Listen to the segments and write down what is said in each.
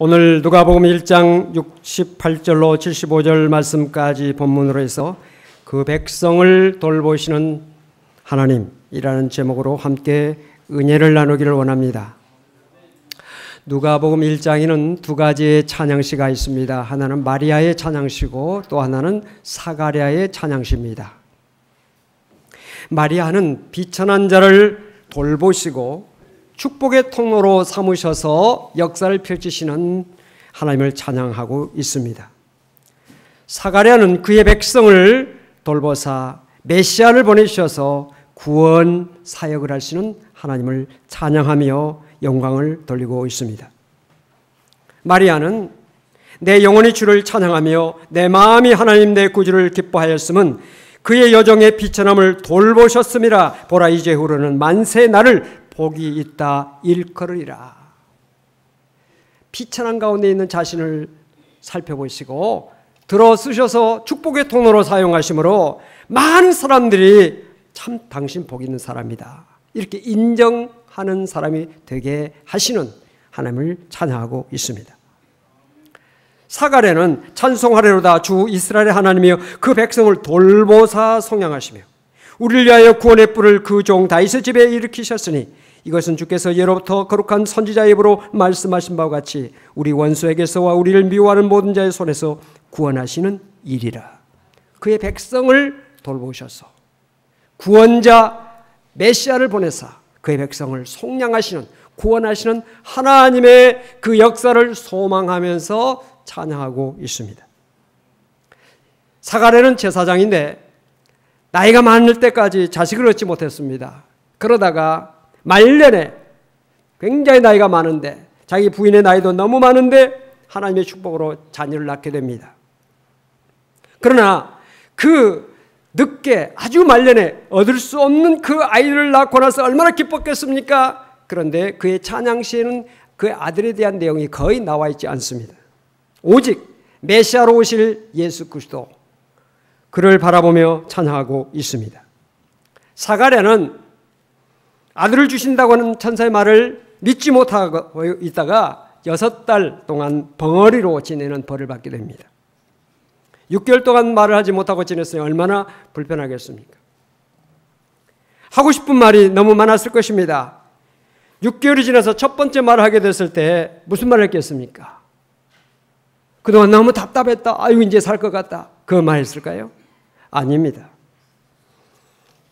오늘 누가복음 1장 68절로 75절 말씀까지 본문으로 해서 그 백성을 돌보시는 하나님이라는 제목으로 함께 은혜를 나누기를 원합니다. 누가복음 1장에는 두 가지의 찬양시가 있습니다. 하나는 마리아의 찬양시고 또 하나는 사가랴의 찬양시입니다. 마리아는 비천한 자를 돌보시고 축복의 통로로 삼으셔서 역사를 펼치시는 하나님을 찬양하고 있습니다. 사가랴는 그의 백성을 돌보사 메시아를 보내주셔서 구원 사역을 하시는 하나님을 찬양하며 영광을 돌리고 있습니다. 마리아는 내 영혼이 주를 찬양하며 내 마음이 하나님 내 구주를 기뻐하였음은 그의 여정의 비천함을 돌보셨음이라. 보라 이제후로는 만세 나를 복이 있다 일컬으리라. 비천한 가운데 있는 자신을 살펴보시고 들어쓰셔서 축복의 통로로 사용하심으로 많은 사람들이 참 당신 복 있는 사람이다 이렇게 인정하는 사람이 되게 하시는 하나님을 찬양하고 있습니다. 사가랴는 찬송하리로다 주 이스라엘의 하나님이여 그 백성을 돌보사 성량하시며 우리를 위하여 구원의 뿔을 그 종 다윗의 집에 일으키셨으니 이것은 주께서 예로부터 거룩한 선지자의 입으로 말씀하신 바와 같이 우리 원수에게서와 우리를 미워하는 모든 자의 손에서 구원하시는 일이라. 그의 백성을 돌보셔서 구원자 메시아를 보내사 그의 백성을 속량하시는 구원하시는 하나님의 그 역사를 소망하면서 찬양하고 있습니다. 사가랴는 제사장인데 나이가 많을 때까지 자식을 얻지 못했습니다. 그러다가 말년에 굉장히 나이가 많은데 자기 부인의 나이도 너무 많은데 하나님의 축복으로 자녀를 낳게 됩니다. 그러나 그 늦게 아주 말년에 얻을 수 없는 그 아이를 낳고 나서 얼마나 기뻤겠습니까? 그런데 그의 찬양시에는 그 아들에 대한 내용이 거의 나와 있지 않습니다. 오직 메시아로 오실 예수 그리스도 그를 바라보며 찬양하고 있습니다. 사가랴는 아들을 주신다고 하는 천사의 말을 믿지 못하고 있다가 6달 동안 벙어리로 지내는 벌을 받게 됩니다. 6개월 동안 말을 하지 못하고 지냈으니 얼마나 불편하겠습니까? 하고 싶은 말이 너무 많았을 것입니다. 6개월이 지나서 첫 번째 말을 하게 됐을 때 무슨 말을 했겠습니까? 그동안 너무 답답했다. 아유 이제 살 것 같다. 그 말 했을까요? 아닙니다.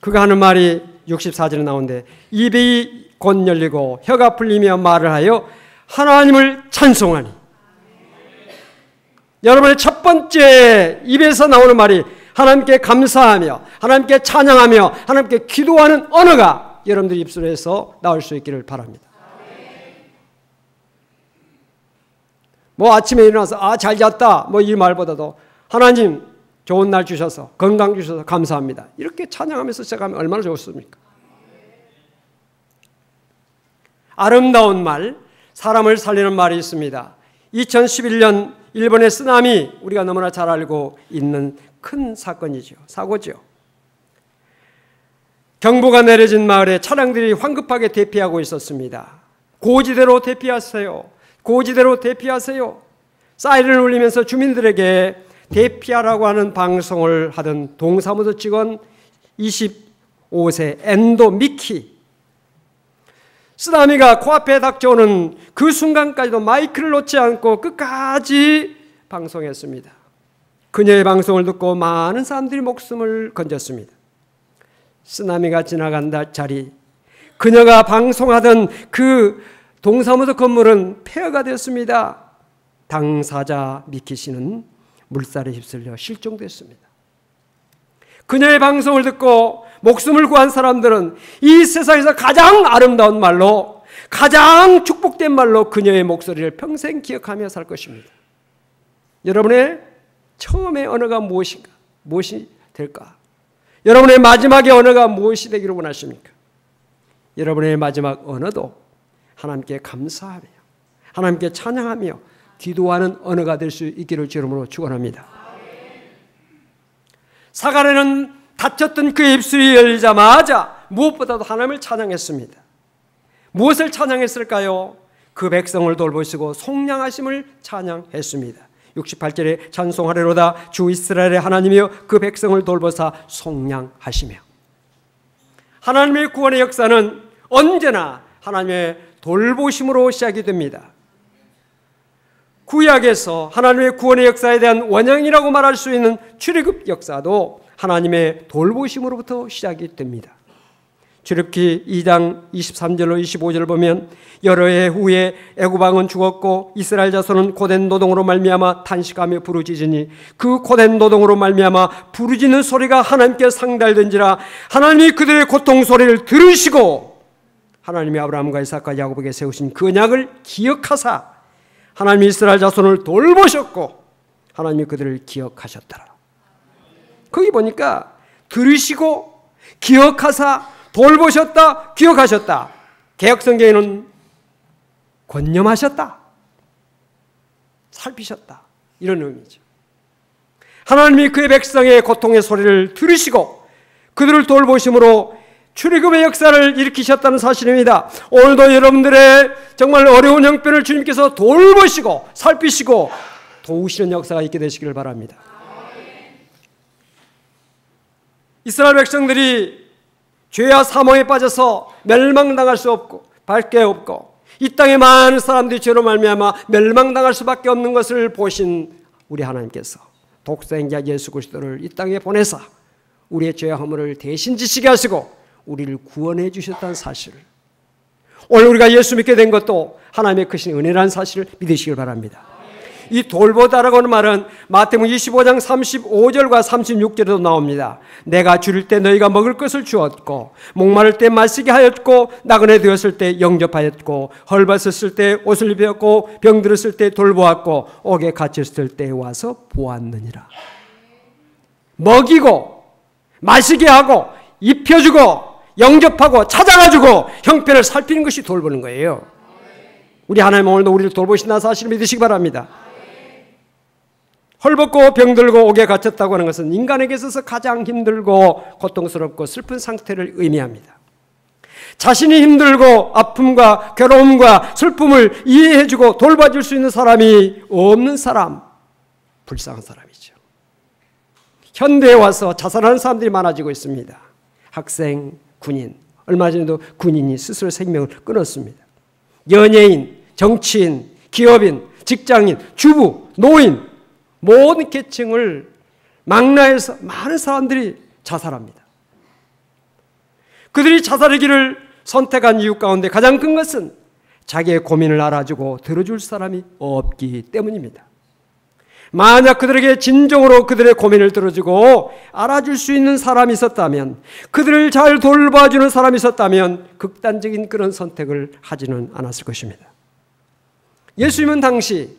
그가 하는 말이 64절에 나오는데 입이 곧 열리고 혀가 풀리며 말을 하여 하나님을 찬송하니. 여러분의 첫 번째 입에서 나오는 말이 하나님께 감사하며 하나님께 찬양하며 하나님께 기도하는 언어가 여러분들 입술에서 나올 수 있기를 바랍니다. 뭐 아침에 일어나서 잘 잤다 뭐 이 말보다도 하나님 좋은 날 주셔서 건강 주셔서 감사합니다 이렇게 찬양하면서 시작하면 얼마나 좋습니까? 아름다운 말, 사람을 살리는 말이 있습니다. 2011년 일본의 쓰나미 우리가 너무나 잘 알고 있는 큰 사건이죠. 사고죠. 경보가 내려진 마을에 차량들이 황급하게 대피하고 있었습니다. 고지대로 대피하세요. 고지대로 대피하세요. 사이렌을 울리면서 주민들에게 대피하라고 하는 방송을 하던 동사무소 직원 25세 엔도 미키. 쓰나미가 코앞에 닥쳐오는 그 순간까지도 마이크를 놓지 않고 끝까지 방송했습니다. 그녀의 방송을 듣고 많은 사람들이 목숨을 건졌습니다. 쓰나미가 지나간다 자리, 그녀가 방송하던 그 동사무소 건물은 폐허가 됐습니다. 당사자 미키 씨는 물살에 휩쓸려 실종됐습니다. 그녀의 방송을 듣고 목숨을 구한 사람들은 이 세상에서 가장 아름다운 말로 가장 축복된 말로 그녀의 목소리를 평생 기억하며 살 것입니다. 여러분의 처음의 언어가 무엇인가? 무엇이 될까? 여러분의 마지막의 언어가 무엇이 되기를 원하십니까? 여러분의 마지막 언어도 하나님께 감사하며 하나님께 찬양하며 기도하는 언어가 될 수 있기를 주름으로 축원합니다. 사가랴는 닫혔던 그의 입술이 열리자마자 무엇보다도 하나님을 찬양했습니다. 무엇을 찬양했을까요? 그 백성을 돌보시고 속량하심을 찬양했습니다. 68절에 찬송하리로다 주 이스라엘의 하나님이여 그 백성을 돌보사 속량하시며. 하나님의 구원의 역사는 언제나 하나님의 돌보심으로 시작이 됩니다. 구약에서 하나님의 구원의 역사에 대한 원형이라고 말할 수 있는 출애굽 역사도 하나님의 돌보심으로부터 시작이 됩니다. 출애굽기 2장 23절로 25절을 보면 여러 해 후에 애굽 왕은 죽었고 이스라엘 자손은 고된 노동으로 말미암아 탄식하며 부르짖으니 그 고된 노동으로 말미암아 부르짖는 소리가 하나님께 상달된지라 하나님이 그들의 고통 소리를 들으시고 하나님이 아브라함과 이삭과 야곱에게 세우신 그 언약을 기억하사 하나님이 이스라엘 자손을 돌보셨고 하나님이 그들을 기억하셨더라. 거기 보니까 들으시고 기억하사 돌보셨다, 기억하셨다. 개역성경에는 권념하셨다, 살피셨다, 이런 의미죠. 하나님이 그의 백성의 고통의 소리를 들으시고 그들을 돌보심으로 출애굽의 역사를 일으키셨다는 사실입니다. 오늘도 여러분들의 정말 어려운 형편을 주님께서 돌보시고 살피시고 도우시는 역사가 있게 되시기를 바랍니다. 이스라엘 백성들이 죄와 사망에 빠져서 멸망당할 수 없고 밖에 없고 이 땅에 많은 사람들이 죄로 말미암아 멸망당할 수밖에 없는 것을 보신 우리 하나님께서 독생자 예수 그리스도를 이 땅에 보내사 우리의 죄와 허물을 대신 지시게 하시고 우리를 구원해 주셨다는 사실을, 오늘 우리가 예수 믿게 된 것도 하나님의 크신 은혜라는 사실을 믿으시길 바랍니다. 이 돌보다라고 하는 말은 마태복음 25장 35절과 36절에도 나옵니다. 내가 줄일 때 너희가 먹을 것을 주었고 목마를 때 마시게 하였고 나그네 되었을 때 영접하였고 헐벗었을 때 옷을 입혔고 병들었을 때 돌보았고 옥에 갇혔을 때 와서 보았느니라. 먹이고 마시게 하고 입혀주고 영접하고 찾아가지고 형편을 살피는 것이 돌보는 거예요. 우리 하나님 오늘도 우리를 돌보신다는 사실을 믿으시기 바랍니다. 헐벗고 병들고 옥에 갇혔다고 하는 것은 인간에게 있어서 가장 힘들고 고통스럽고 슬픈 상태를 의미합니다. 자신이 힘들고 아픔과 괴로움과 슬픔을 이해해주고 돌봐줄 수 있는 사람이 없는 사람, 불쌍한 사람이죠. 현대에 와서 자살하는 사람들이 많아지고 있습니다. 학생, 군인, 얼마 전에도 군인이 스스로 생명을 끊었습니다. 연예인, 정치인, 기업인, 직장인, 주부, 노인, 모든 계층을 망라해서 많은 사람들이 자살합니다. 그들이 자살의 길을 선택한 이유 가운데 가장 큰 것은 자기의 고민을 알아주고 들어줄 사람이 없기 때문입니다. 만약 그들에게 진정으로 그들의 고민을 들어주고 알아줄 수 있는 사람이 있었다면, 그들을 잘 돌봐주는 사람이 있었다면 극단적인 그런 선택을 하지는 않았을 것입니다. 예수님은 당시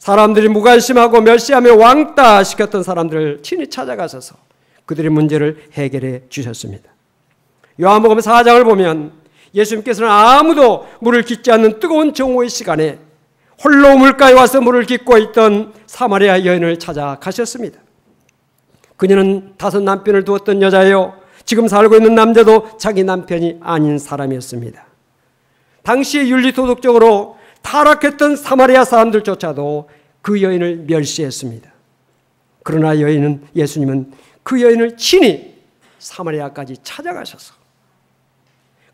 사람들이 무관심하고 멸시하며 왕따 시켰던 사람들을 친히 찾아가셔서 그들의 문제를 해결해 주셨습니다. 요한복음 4장을 보면 예수님께서는 아무도 물을 깃지 않는 뜨거운 정오의 시간에 홀로 물가에 와서 물을 깃고 있던 사마리아 여인을 찾아가셨습니다. 그녀는 5 남편을 두었던 여자예요. 지금 살고 있는 남자도 자기 남편이 아닌 사람이었습니다. 당시 윤리도덕적으로 타락했던 사마리아 사람들조차도 그 여인을 멸시했습니다. 그러나 예수님은 그 여인을 친히 사마리아까지 찾아가셔서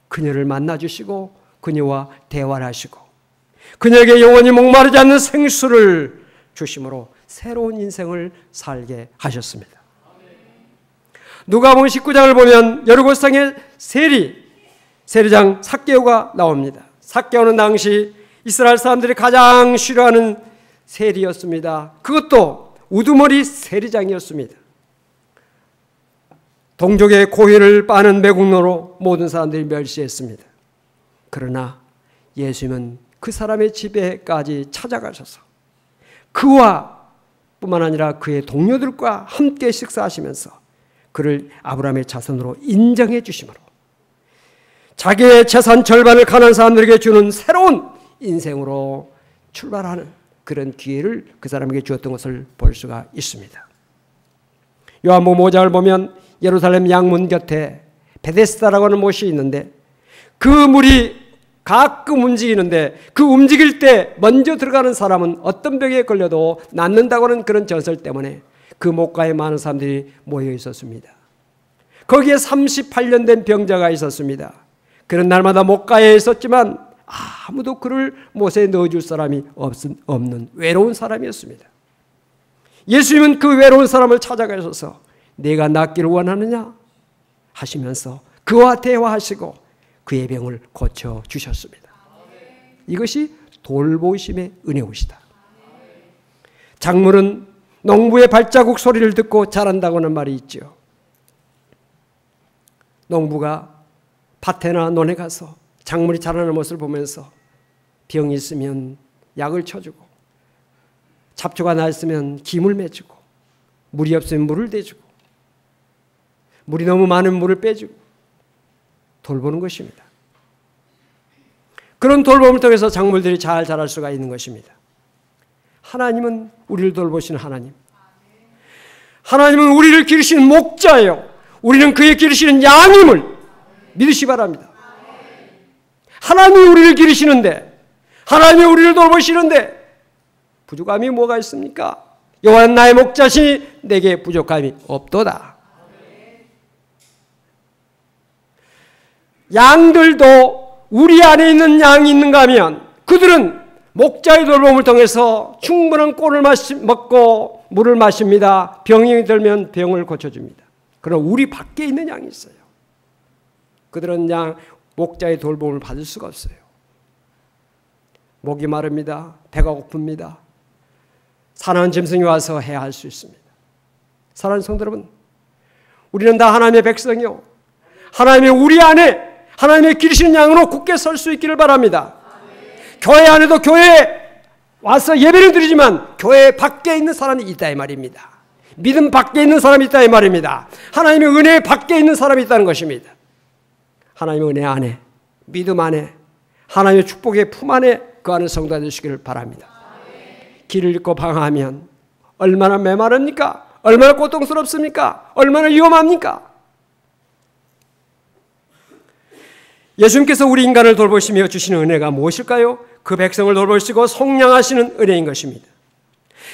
그녀를 만나주시고 그녀와 대화를 하시고 그녀에게 영원히 목마르지 않는 생수를 주심으로 새로운 인생을 살게 하셨습니다. 누가복음 19장을 보면 여리고성의 세리장 삭개오가 나옵니다. 삭개오는 당시 이스라엘 사람들이 가장 싫어하는 세리였습니다. 그것도 우두머리 세리장이었습니다. 동족의 고혈을 빠는 매국노로 모든 사람들이 멸시했습니다. 그러나 예수님은 그 사람의 집에까지 찾아가셔서 그와 뿐만 아니라 그의 동료들과 함께 식사하시면서 그를 아브라함의 자손으로 인정해 주심으로 자기의 재산 절반을 가난한 사람들에게 주는 새로운 인생으로 출발하는 그런 기회를 그 사람에게 주었던 것을 볼 수가 있습니다. 요한복음 5장을 보면 예루살렘 양문 곁에 베데스다라고 하는 못이 있는데 그 물이 가끔 움직이는데 그 움직일 때 먼저 들어가는 사람은 어떤 병에 걸려도 낫는다고 하는 그런 전설 때문에 그 목가에 많은 사람들이 모여 있었습니다. 거기에 38년 된 병자가 있었습니다. 그런 날마다 목가에 있었지만 아무도 그를 못에 넣어줄 사람이 없는 외로운 사람이었습니다. 예수님은 그 외로운 사람을 찾아가셔서 내가 낫기를 원하느냐 하시면서 그와 대화하시고 그의 병을 고쳐주셨습니다. 이것이 돌보심의 은혜오시다. 작물은 농부의 발자국 소리를 듣고 자란다고 하는 말이 있죠. 농부가 밭에나 논에 가서 작물이 자라는 모습을 보면서 병이 있으면 약을 쳐주고 잡초가 나 있으면 김을 매주고 물이 없으면 물을 대주고 물이 너무 많은 물을 빼주고 돌보는 것입니다. 그런 돌봄을 통해서 작물들이 잘 자랄 수가 있는 것입니다. 하나님은 우리를 돌보시는 하나님. 하나님은 우리를 기르시는 목자예요. 우리는 그의 기르시는 양임을 믿으시 바랍니다. 하나님이 우리를 기르시는데, 하나님이 우리를 돌보시는데 부족함이 뭐가 있습니까? 여호와는 나의 목자시니 내게 부족함이 없도다. 양들도 우리 안에 있는 양이 있는가 하면 그들은 목자의 돌봄을 통해서 충분한 꼴을 먹고 물을 마십니다. 병이 들면 병을 고쳐줍니다. 그러나 우리 밖에 있는 양이 있어요. 그들은 목자의 돌봄을 받을 수가 없어요. 목이 마릅니다. 배가 고픕니다. 사나운 짐승이 와서 해할 수 있습니다. 사랑하는 성도 여러분, 우리는 다 하나님의 백성이요, 하나님의 우리 안에 하나님의 기르시는 양으로 굳게 설 수 있기를 바랍니다. 교회 안에도 교회에 와서 예배를 드리지만 교회 밖에 있는 사람이 있다 이 말입니다. 믿음 밖에 있는 사람이 있다 이 말입니다. 하나님의 은혜 밖에 있는 사람이 있다는 것입니다. 하나님의 은혜 안에, 믿음 안에, 하나님의 축복의 품 안에 그 안에 성도가 되시기를 바랍니다. 길을 잃고 방황하면 얼마나 메마릅니까? 얼마나 고통스럽습니까? 얼마나 위험합니까? 예수님께서 우리 인간을 돌보시며 주시는 은혜가 무엇일까요? 그 백성을 돌보시고 속량하시는 은혜인 것입니다.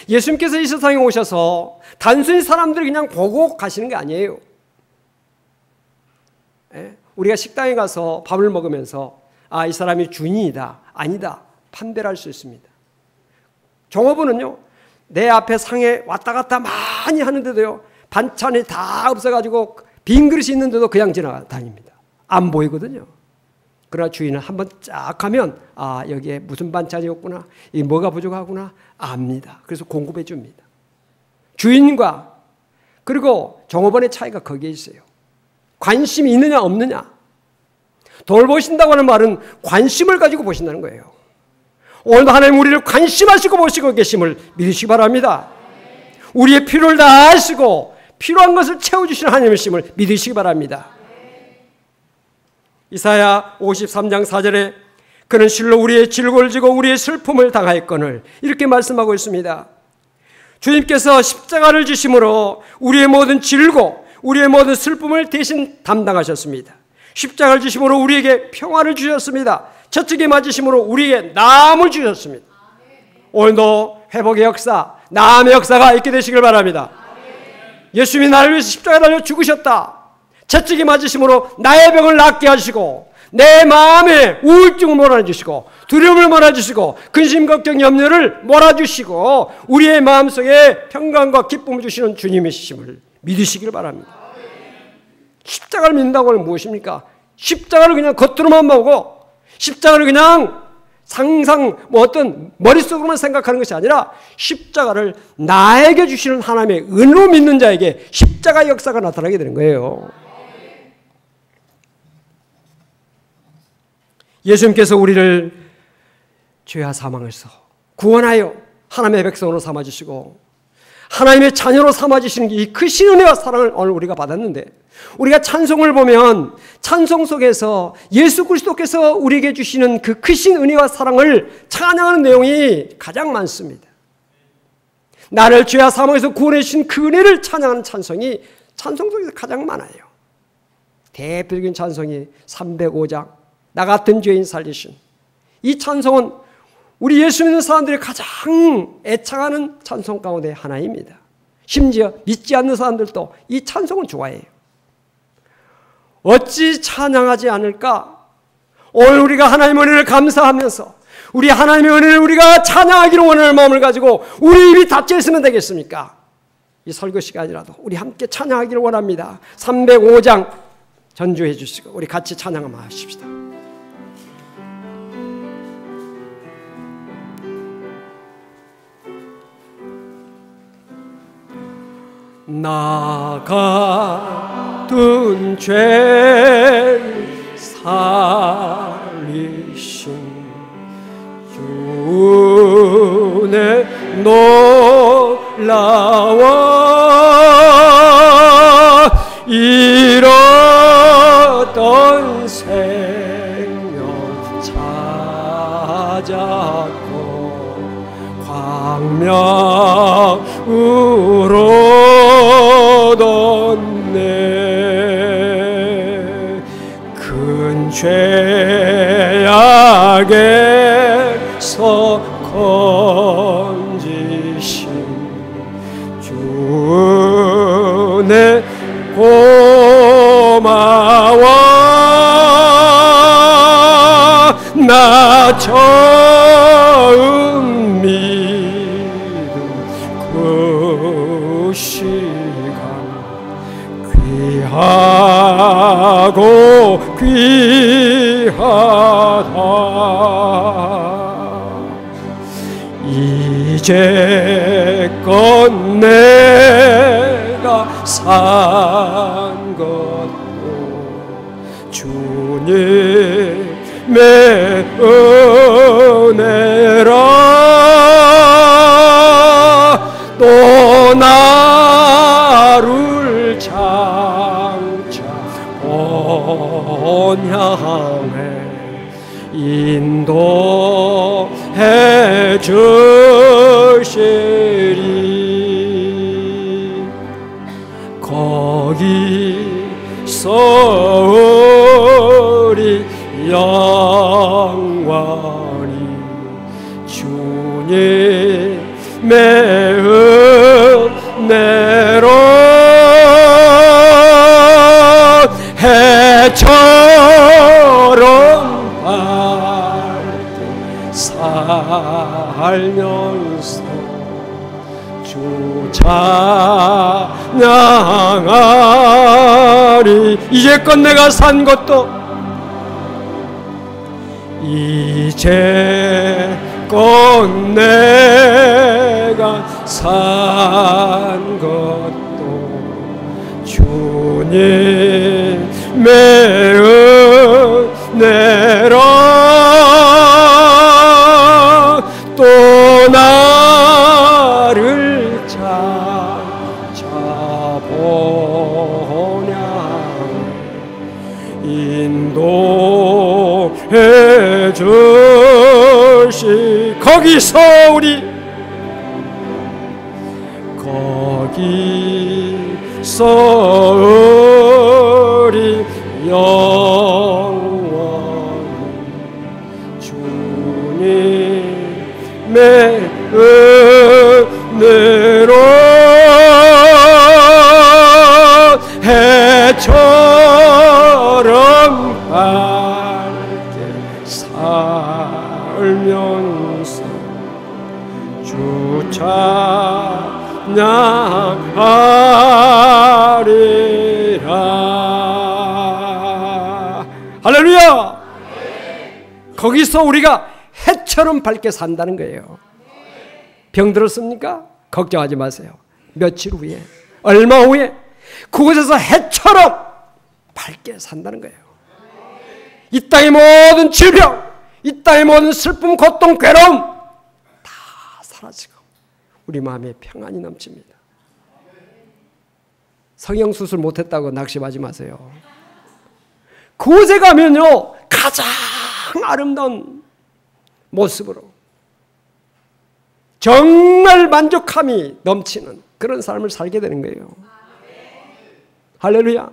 예수님께서 이 세상에 오셔서 단순히 사람들을 그냥 보고 가시는 게 아니에요. 우리가 식당에 가서 밥을 먹으면서 이 사람이 주인이다, 아니다 판별할 수 있습니다. 종업원은요, 내 앞에 상에 왔다 갔다 많이 하는데도요, 반찬이 다 없어가지고 빈 그릇이 있는데도 그냥 지나다닙니다. 안 보이거든요. 그러나 주인은 한번 쫙 하면 여기에 무슨 반찬이 없구나, 이 뭐가 부족하구나 압니다. 그래서 공급해 줍니다. 주인과 그리고 종업원의 차이가 거기에 있어요. 관심이 있느냐 없느냐. 돌보신다고 하는 말은 관심을 가지고 보신다는 거예요. 오늘도 하나님 우리를 관심하시고 보시고 계심을 믿으시기 바랍니다. 우리의 필요를 다 아시고 필요한 것을 채워주시는 하나님이심을 믿으시기 바랍니다. 이사야 53장 4절에 그는 실로 우리의 질고를 지고 우리의 슬픔을 당하였거늘 이렇게 말씀하고 있습니다. 주님께서 십자가를 지심으로 우리의 모든 질고 우리의 모든 슬픔을 대신 담당하셨습니다. 십자가를 지심으로 우리에게 평화를 주셨습니다. 저쪽에 맞으심으로 우리에게 나음을 주셨습니다. 오늘도 회복의 역사, 나음의 역사가 있게 되시길 바랍니다. 예수님이 나를 위해서 십자가에 달려 죽으셨다. 채찍이 맞으심으로 나의 병을 낫게 하시고 내 마음에 우울증을 몰아주시고 두려움을 몰아주시고 근심 걱정 염려를 몰아주시고 우리의 마음속에 평강과 기쁨을 주시는 주님이심을 믿으시길 바랍니다. 십자가를 믿는다고 하는 무엇입니까? 십자가를 그냥 겉으로만 보고 십자가를 그냥 어떤 머릿속으로만 생각하는 것이 아니라 십자가를 나에게 주시는 하나님의 은혜로 믿는 자에게 십자가의 역사가 나타나게 되는 거예요. 예수님께서 우리를 죄와 사망에서 구원하여 하나님의 백성으로 삼아주시고 하나님의 자녀로 삼아주시는 이 크신 은혜와 사랑을 오늘 우리가 받았는데, 우리가 찬송을 보면 찬송 속에서 예수 그리스도께서 우리에게 주시는 그 크신 은혜와 사랑을 찬양하는 내용이 가장 많습니다. 나를 죄와 사망에서 구원해 주신 그 은혜를 찬양하는 찬송이 찬송 속에서 가장 많아요. 대표적인 찬송이 305장 나 같은 죄인 살리신 이 찬송은 우리 예수 믿는 사람들이 가장 애착하는 찬송 가운데 하나입니다. 심지어 믿지 않는 사람들도 이 찬송을 좋아해요. 어찌 찬양하지 않을까? 오늘 우리가 하나님의 은혜를 감사하면서 우리 하나님의 은혜를 우리가 찬양하기로 원하는 마음을 가지고 우리 입이 닫혀 있으면 되겠습니까? 이 설교 시간이라도 우리 함께 찬양하기를 원합니다. 305장 전주해 주시고 우리 같이 찬양 한번 하십시다. 나 같은 죄를 살리신 주의 놀라워 잃었던 생명 찾았고 광명으로 얻었네. 큰 죄악에서 건지신 주의 고마워. 나 처음 믿은 그 시간 귀하고 귀하다. 이제껏 내가 산 것도 주님의 은혜라. 또 나를 장차 본향해 인도해 주시리. 거기서 우리 영원히 주님의 은혜로 해처럼 밝게 살면서 주 찬양하리. 이제껏 내가 산 것도 이제껏 내가 산 것도 주님의 은혜로. 또 나를 찾아보냐 인도해 주시. 거기서 우리 영원히 주님의 은혜로 해처럼 밝게 살면서 주 찬양하리라. 할렐루야. 거기서 우리가 해처럼 밝게 산다는 거예요. 병들었습니까? 걱정하지 마세요. 며칠 후에, 얼마 후에 그곳에서 해처럼 밝게 산다는 거예요. 이 땅의 모든 질병, 이 땅의 모든 슬픔, 고통, 괴로움 다 사라지고 우리 마음에 평안이 넘칩니다. 성형수술 못했다고 낙심하지 마세요. 그곳에 가면요 가장 아름다운 모습으로 정말 만족함이 넘치는 그런 삶을 살게 되는 거예요. 할렐루야.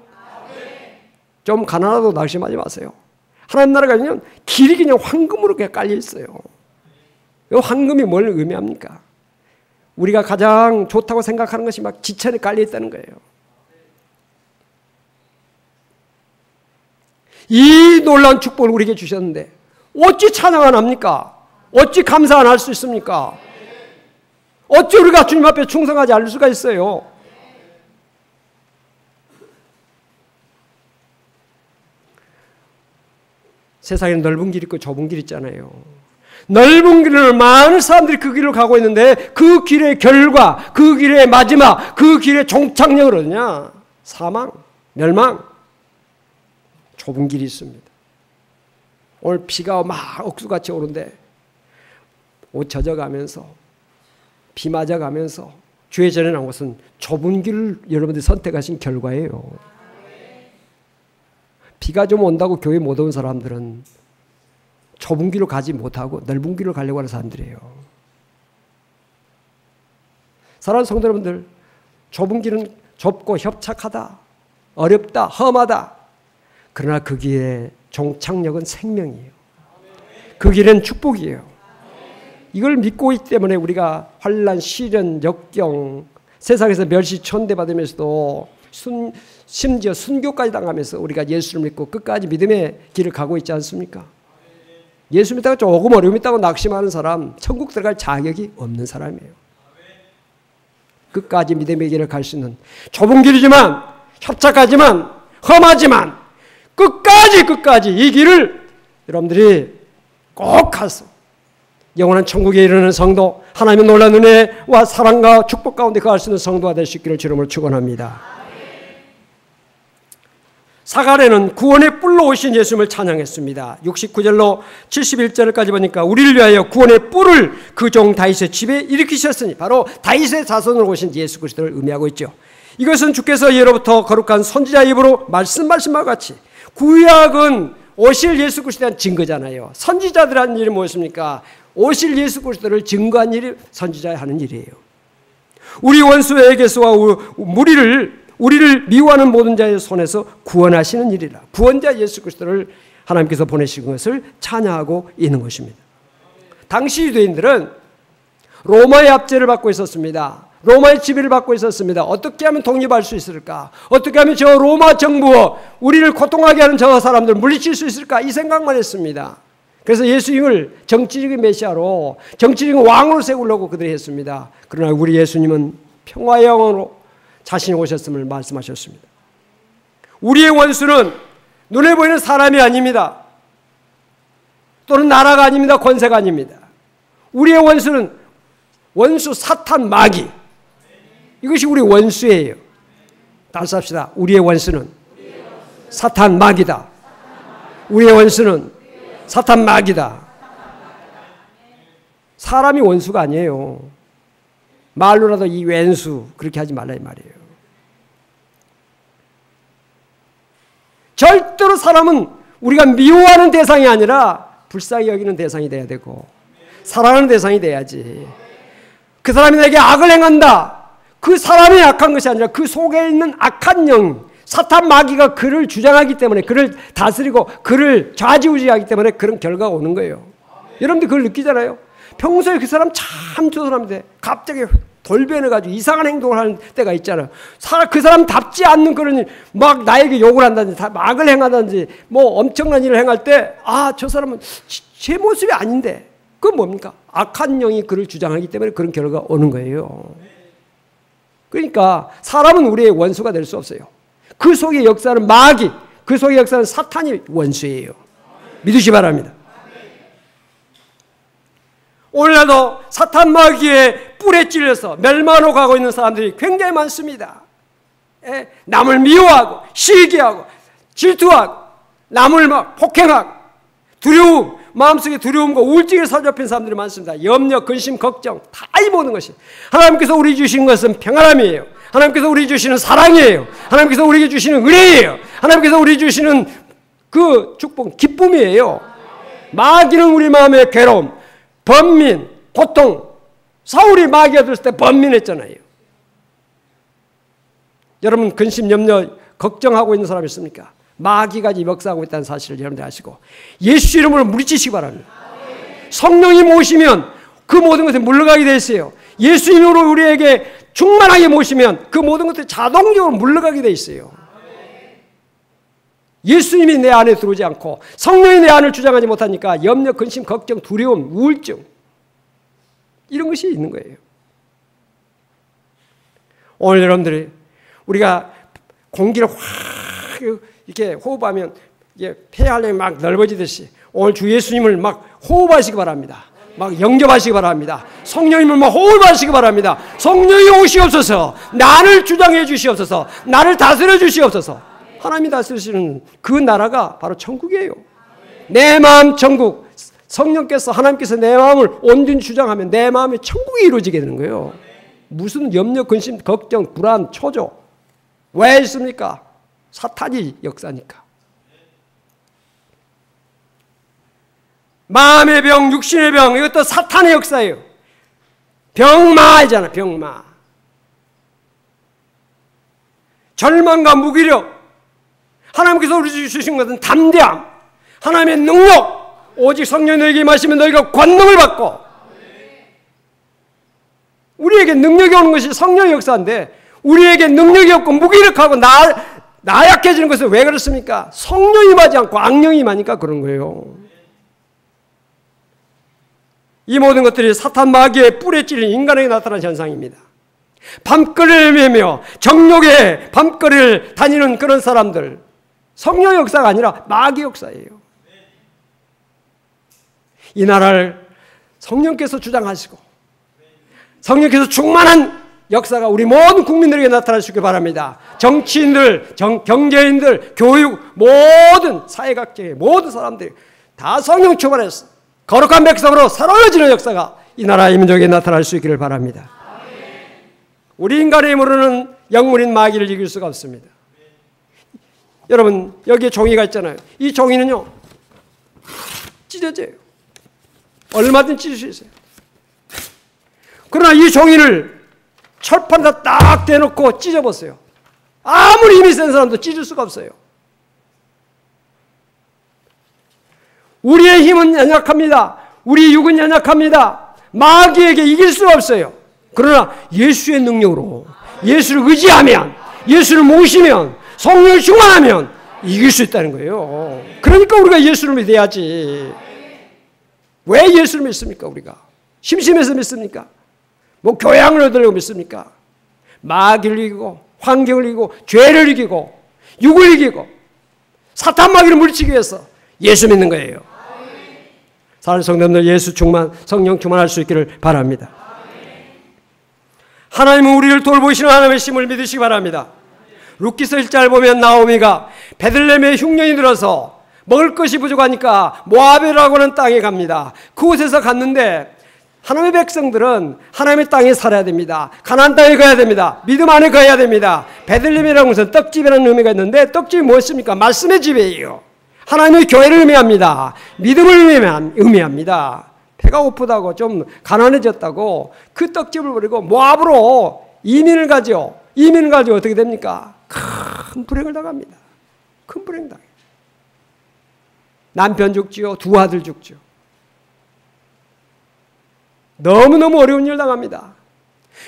좀 가난하다고 낙심하지 마세요. 하나님 나라가 그냥 길이 그냥 황금으로 그냥 깔려 있어요. 이 황금이 뭘 의미합니까? 우리가 가장 좋다고 생각하는 것이 막 지천에 깔려 있다는 거예요. 이 놀라운 축복을 우리에게 주셨는데 어찌 찬양 안 합니까? 어찌 감사 안 할 수 있습니까? 어찌 우리가 주님 앞에 충성하지 않을 수가 있어요? 세상에 넓은 길 있고 좁은 길 있잖아요. 넓은 길을 많은 사람들이 그 길을 가고 있는데 그 길의 결과, 그 길의 마지막, 그 길의 종착역은 어디냐? 사망, 멸망. 좁은 길이 있습니다. 오늘 비가 막 억수같이 오는데 옷 젖어가면서 비 맞아가면서 주의 전에 나온 것은 좁은 길을 여러분들이 선택하신 결과예요. 비가 좀 온다고 교회 못 온 사람들은 좁은 길로 가지 못하고 넓은 길로 가려고 하는 사람들이에요. 사랑하는 성도 여러분들, 좁은 길은 좁고 협착하다, 어렵다, 험하다. 그러나 그 길의 종착역은 생명이에요. 그 길은 축복이에요. 이걸 믿고 있기 때문에 우리가 환난, 시련, 역경, 세상에서 멸시, 천대받으면서도 심지어 순교까지 당하면서 우리가 예수를 믿고 끝까지 믿음의 길을 가고 있지 않습니까? 예수 믿다가 조금 어려움 있다고 낙심하는 사람, 천국 들어갈 자격이 없는 사람이에요. 끝까지 믿음의 길을 갈 수 있는 좁은 길이지만, 협착하지만, 험하지만 끝까지 이 길을 여러분들이 꼭 가서 영원한 천국에 이르는 성도, 하나님의 놀라운 은혜와 사랑과 축복 가운데 거할 수 있는 성도가 될 수 있기를 주님을 축원합니다. 사갈에는 구원의 뿔로 오신 예수님을 찬양했습니다. 69절로 71절까지 보니까 우리를 위하여 구원의 뿔을 그 종 다윗의 집에 일으키셨으니, 바로 다윗의 자손으로 오신 예수 그리스도를 의미하고 있죠. 이것은 주께서 예로부터 거룩한 선지자 입으로 말씀과 같이, 구약은 오실 예수 그리스도에 대한 증거잖아요. 선지자들 하는 일이 무엇입니까? 오실 예수 그리스도를 증거한 일이 선지자가 하는 일이에요. 우리 원수에게서와 우리를 미워하는 모든 자의 손에서 구원하시는 일이라. 구원자 예수 그리스도를 하나님께서 보내신 것을 찬양하고 있는 것입니다. 당시 유대인들은 로마의 압제를 받고 있었습니다. 로마의 지배를 받고 있었습니다. 어떻게 하면 독립할 수 있을까? 어떻게 하면 저 로마 정부, 우리를 고통하게 하는 저 사람들 물리칠 수 있을까? 이 생각만 했습니다. 그래서 예수님을 정치적인 메시아로, 정치적인 왕으로 세우려고 그들이 했습니다. 그러나 우리 예수님은 평화의 왕으로 자신이 오셨음을 말씀하셨습니다. 우리의 원수는 눈에 보이는 사람이 아닙니다. 또는 나라가 아닙니다. 권세가 아닙니다. 우리의 원수는 원수 사탄 마귀, 이것이 우리 원수예요. 다시 합시다. 우리의 원수는 사탄 마귀다. 우리의 원수는 사탄 마귀다. 사람이 원수가 아니에요. 말로라도 이 왼수 그렇게 하지 말라 이 말이에요. 절대로 사람은 우리가 미워하는 대상이 아니라 불쌍히 여기는 대상이 돼야 되고, 사랑하는 대상이 돼야지. 그 사람이 내게 악을 행한다, 그 사람이 악한 것이 아니라 그 속에 있는 악한 영, 사탄 마귀가 그를 주장하기 때문에, 그를 다스리고 그를 좌지우지하기 때문에 그런 결과가 오는 거예요. 여러분들 그걸 느끼잖아요. 평소에 그 사람 참 좋은 사람인데 갑자기 돌변해가지고 이상한 행동을 하는 때가 있잖아요. 그 사람답지 않는 그런 일, 막 나에게 욕을 한다든지 악을 행하든지 뭐 엄청난 일을 행할 때, 아, 저 사람은 제 모습이 아닌데, 그건 뭡니까? 악한 영이 그를 주장하기 때문에 그런 결과가 오는 거예요. 그러니까 사람은 우리의 원수가 될 수 없어요. 그 속에 역사는 마귀, 그 속에 역사는 사탄이 원수예요. 믿으시 바랍니다. 오늘날도 사탄 마귀의 뿔에 찔려서 멸망으로 가고 있는 사람들이 굉장히 많습니다. 남을 미워하고 시기하고 질투하고 남을 막 폭행하고 두려움, 마음속에 두려움과 우울증에 사로잡힌 사람들이 많습니다. 염려, 근심, 걱정 다 이 모든 것이, 하나님께서 우리 주신 것은 평안함이에요. 하나님께서 우리 주시는 사랑이에요. 하나님께서 우리에게 주시는 은혜예요. 하나님께서 우리 주시는 그 축복, 기쁨이에요. 마귀는 우리 마음의 괴로움, 번민, 고통. 사울이 마귀가 들었을 때 번민했잖아요. 여러분 근심, 염려, 걱정하고 있는 사람 있습니까? 마귀가 지금 역사하고 있다는 사실을 여러분들 아시고 예수 이름으로 물리치시기 바랍니다. 성령이 모시면 그 모든 것에 물러가게 돼 있어요. 예수 이름으로 우리에게 충만하게 모시면 그 모든 것들이 자동적으로 물러가게 돼 있어요. 예수님이 내 안에 들어오지 않고 성령이 내 안을 주장하지 못하니까 염려, 근심, 걱정, 두려움, 우울증 이런 것이 있는 거예요. 오늘 여러분들이 우리가 공기를 확 이렇게 호흡하면 이게 폐활량이 막 넓어지듯이 오늘 주 예수님을 막 호흡하시기 바랍니다. 막 영접하시기 바랍니다. 성령님을 막 호흡하시기 바랍니다. 성령이 오시옵소서. 나를 주장해 주시옵소서. 나를 다스려 주시옵소서. 하나님이 다스리시는 그 나라가 바로 천국이에요. 내 마음 천국. 성령께서 하나님께서 내 마음을 온전히 주장하면 내 마음의 천국이 이루어지게 되는 거예요. 무슨 염려, 근심, 걱정, 불안, 초조 왜 있습니까? 사탄이 역사니까. 마음의 병, 육신의 병 이것도 사탄의 역사예요. 병마이잖아. 병마. 절망과 무기력. 하나님께서 우리 주신 것은 담대함. 하나님의 능력. 오직 성령이 너에게 임하시면 너희가 권능을 받고. 우리에게 능력이 오는 것이 성령의 역사인데 우리에게 능력이 없고 무기력하고 나약해지는 것은 왜 그렇습니까? 성령이 임하지 않고 악령이 임하니까 그런 거예요. 이 모든 것들이 사탄 마귀의 뿔에 찔린 인간에게 나타난 현상입니다. 밤거리를 매며 정욕의 밤거리를 다니는 그런 사람들, 성령의 역사가 아니라 마귀 역사예요. 이 나라를 성령께서 주장하시고 성령께서 충만한 역사가 우리 모든 국민들에게 나타날 수 있길 바랍니다. 정치인들, 경제인들, 교육, 모든 사회각계의 모든 사람들이 다 성령 충만해서 거룩한 백성으로 살아지는 역사가 이 나라 이 민족에 나타날 수 있기를 바랍니다. 우리 인간의 힘으로는 영물인 마귀를 이길 수가 없습니다. 여러분 여기에 종이가 있잖아요. 이 종이는요 찢어져요. 얼마든 찢을 수 있어요. 그러나 이 종이를 철판에다 딱 대놓고 찢어봤어요. 아무리 힘이 센 사람도 찢을 수가 없어요. 우리의 힘은 연약합니다. 우리 육은 연약합니다. 마귀에게 이길 수가 없어요. 그러나 예수의 능력으로 예수를 의지하면 예수를 모시면 성령을 충만하면 이길 수 있다는 거예요. 그러니까 우리가 예수를 믿어야지. 왜 예수를 믿습니까? 우리가 심심해서 믿습니까? 뭐 교양을 얻으려고 믿습니까? 마귀를 이기고 환경을 이기고 죄를 이기고 육을 이기고 사탄 마귀를 물리치기 위해서 예수 믿는 거예요. 사랑하는 성도님들 예수 충만 성령 충만할 수 있기를 바랍니다. 하나님은 우리를 돌보시는 하나님의 심을 믿으시기 바랍니다. 룻기서 1절 보면 나오미가 베들레헴에 흉년이 들어서 먹을 것이 부족하니까 모압이라고 하는 땅에 갑니다. 그곳에서 갔는데 하나님의 백성들은 하나님의 땅에 살아야 됩니다. 가나안 땅에 가야 됩니다. 믿음 안에 가야 됩니다. 베들레헴이라는 것은 떡집이라는 의미가 있는데 떡집이 무엇입니까? 말씀의 집이에요. 하나님의 교회를 의미합니다. 믿음을 의미합니다. 배가 고프다고 좀 가난해졌다고 그 떡집을 버리고 모압으로 이민을 가죠. 이민을 가지고 어떻게 됩니까? 큰 불행을 당합니다. 큰 불행 당해요. 남편 죽지요. 두 아들 죽죠. 너무너무 어려운 일 당합니다.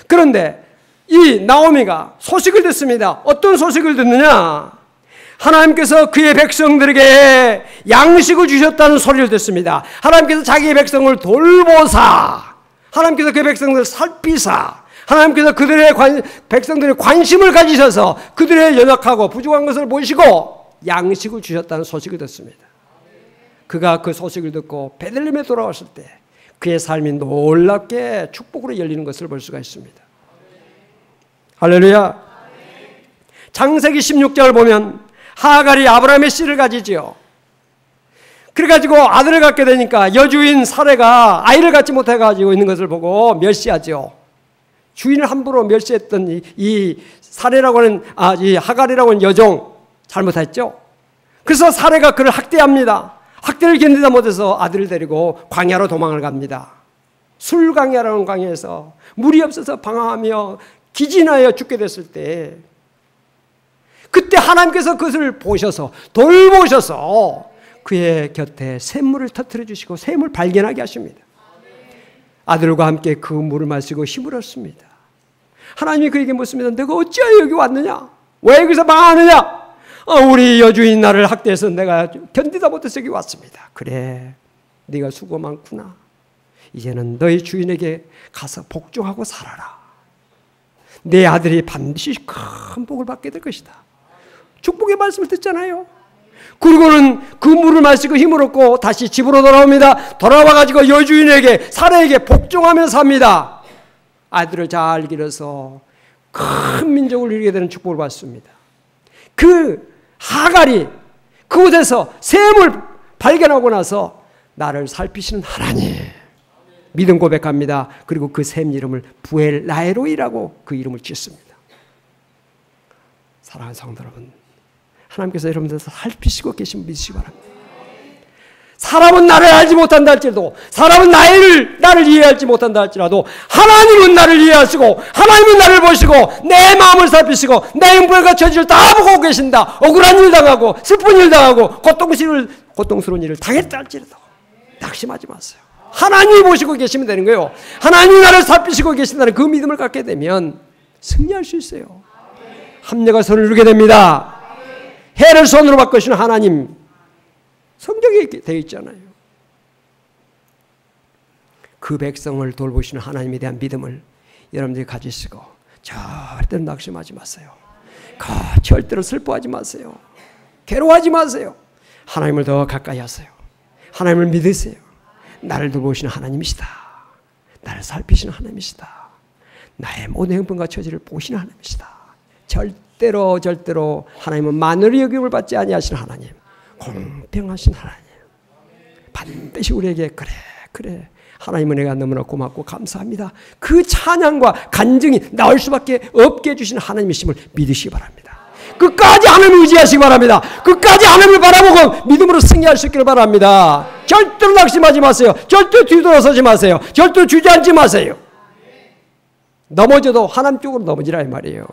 그런데 이 나오미가 소식을 듣습니다. 어떤 소식을 듣느냐? 하나님께서 그의 백성들에게 양식을 주셨다는 소리를 듣습니다. 하나님께서 자기의 백성을 돌보사, 하나님께서 그의 백성들을 살피사, 하나님께서 그들의 백성들의 관심을 가지셔서 그들의 연약하고 부족한 것을 보시고 양식을 주셨다는 소식을 듣습니다. 그가 그 소식을 듣고 베들레헴에 돌아왔을 때 그의 삶이 놀랍게 축복으로 열리는 것을 볼 수가 있습니다. 할렐루야. 창세기 16장을 보면 하갈이 아브라함의 씨를 가지지요. 그래가지고 아들을 갖게 되니까 여주인 사레가 아이를 갖지 못해가지고 있는 것을 보고 멸시하죠. 주인을 함부로 멸시했던 이 사레라고 하는 이 하갈이라고 하는 여종 잘못했죠. 그래서 사레가 그를 학대합니다. 학대를 견디다 못해서 아들을 데리고 광야로 도망을 갑니다. 술광야라는 광야에서 물이 없어서 방황하며 기진하여 죽게 됐을 때 그때 하나님께서 그것을 보셔서 돌보셔서 그의 곁에 샘물을 터뜨려 주시고 샘을 발견하게 하십니다. 아들과 함께 그 물을 마시고 힘을 얻습니다. 하나님이 그에게 묻습니다. 내가 어찌하여 여기 왔느냐? 왜 여기서 망하느냐? 우리 여주인 나를 학대해서 내가 견디다 못해서 여기 왔습니다. 그래, 네가 수고 많구나. 이제는 너희 주인에게 가서 복종하고 살아라. 내 아들이 반드시 큰 복을 받게 될 것이다. 축복의 말씀을 듣잖아요. 그리고는 그 물을 마시고 힘을 얻고 다시 집으로 돌아옵니다. 돌아와가지고 여주인에게 사라에게 복종하며 삽니다. 아들을 잘 기려서 큰 민족을 이루게 되는 축복을 받습니다. 그 하갈이 그곳에서 샘을 발견하고 나서 나를 살피시는 하나님 믿음 고백합니다. 그리고 그 샘 이름을 부엘라에로이라고 그 이름을 짓습니다. 사랑하는 성도 여러분, 하나님께서 여러분들 살피시고 계신 믿으시기 바랍니다. 사람은 나를 알지 못한다 할지라도, 사람은 나를 이해하지 못한다 할지라도 하나님은 나를 이해하시고 하나님은 나를 보시고 내 마음을 살피시고 내 형벌과 처지를 다 보고 계신다. 억울한 일 당하고 슬픈 일 당하고 고통스러운 일을 당했다 할지라도 낙심하지 마세요. 하나님이 보시고 계시면 되는 거예요. 하나님이 나를 살피시고 계신다는 그 믿음을 갖게 되면 승리할 수 있어요. 합력과 선을 이루게 됩니다. 해를 손으로 바꾸시는 하나님 성경에 되어 있잖아요. 그 백성을 돌보시는 하나님에 대한 믿음을 여러분들이 가지시고 절대로 낙심하지 마세요. 절대로 슬퍼하지 마세요. 괴로워하지 마세요. 하나님을 더 가까이 하세요. 하나님을 믿으세요. 나를 돌보시는 하나님이시다. 나를 살피시는 하나님이시다. 나의 모든 형편과 처지를 보시는 하나님이시다. 절대로 하나님은 마늘의 여김을 받지 아니하시는 하나님, 공평하신 하나님, 반드시 우리에게 그래 하나님은 내가 너무나 고맙고 감사합니다. 그 찬양과 간증이 나올 수밖에 없게 해주시는 하나님이심을 믿으시기 바랍니다. 끝까지 하나님을 의지하시기 바랍니다. 끝까지 하나님을 바라보고 믿음으로 승리할 수 있기를 바랍니다. 절대로 낙심하지 마세요. 절대로 뒤돌아서지 마세요. 절대로 주저앉지 마세요. 넘어져도 하나님 쪽으로 넘어지라 이 말이에요.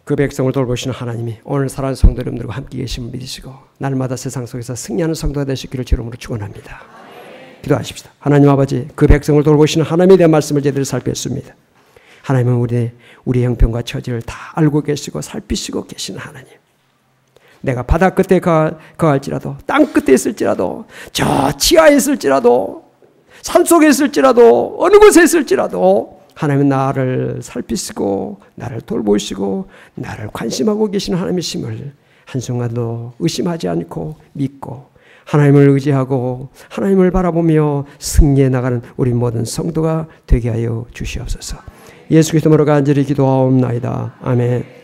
그 백성을 돌보시는 하나님이 오늘 사랑하는 성도 여러분들과 함께 계심을 믿으시고 날마다 세상 속에서 승리하는 성도가 되시기를 주름으로 축원합니다. 기도하십시다. 하나님 아버지, 그 백성을 돌보시는 하나님에 대한 말씀을 제대로 살폈습니다. 하나님은 우리의 형편과 처지를 다 알고 계시고 살피시고 계시는 하나님. 내가 바다 끝에 거할지라도, 땅 끝에 있을지라도, 저 지하에 있을지라도, 산속에 있을지라도, 어느 곳에 있을지라도 하나님은 나를 살피시고 나를 돌보시고 나를 관심하고 계시는 하나님이심을 한순간도 의심하지 않고 믿고 하나님을 의지하고 하나님을 바라보며 승리해 나가는 우리 모든 성도가 되게 하여 주시옵소서. 예수 그리스도로 간절히 기도하옵나이다. 아멘.